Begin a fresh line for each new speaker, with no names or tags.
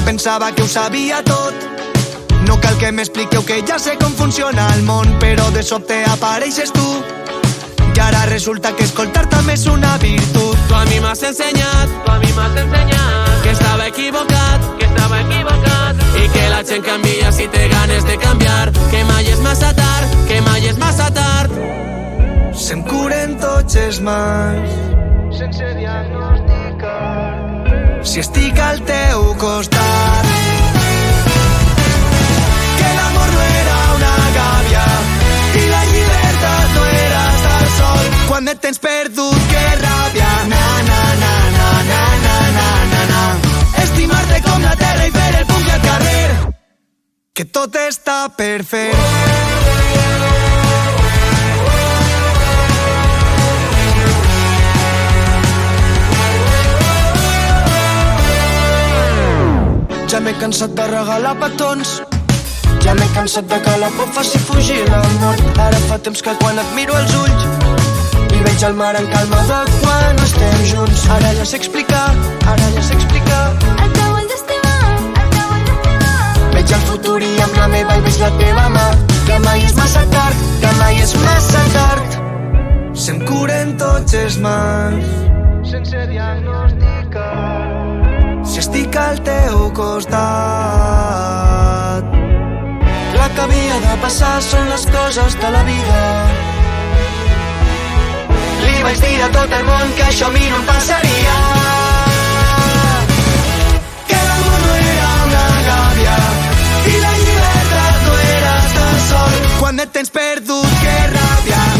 pensava que ho sabia tot. No cal que m'expliqueu que ja sé com funciona el món, però de sobte apareixes tu i ara resulta que escoltar també és una virtut.
Tu a mi m'has ensenyat que estava equivocat, i que la gent canvia si té ganes de canviar, que mai és massa tard,
Se'm curen tots els mals sense diagnosticar, si estic al teu costat. Que l'amor no era una gàbia i la llibertat no era estar sol. Quan et tens perdut, que ràbia. Na, na, na, na, na, na, na, na, na. Estimar-te com la terra i fer el punt al carrer, que tot està per fer. Ja m'he cansat de regalar petons, ja m'he cansat de que la por faci fugir l'amor. Ara fa temps que quan et miro als ulls i veig el mar en calma de quan estem junts. Ara ja sé explicar,
El que vull d'estimar,
veig el futur i amb la meva i veig la teva mà. Que mai és massa tard, Se'm curen tots els mals sense diagnosticar, si estic al teu costat. La que havia de passar són les coses de la vida. Li vaig dir a tot el món que això a mi no em passaria, que l'amor no era una gàbia i la llibertat no era estar sol. Quan et tens perdut, que ràbia.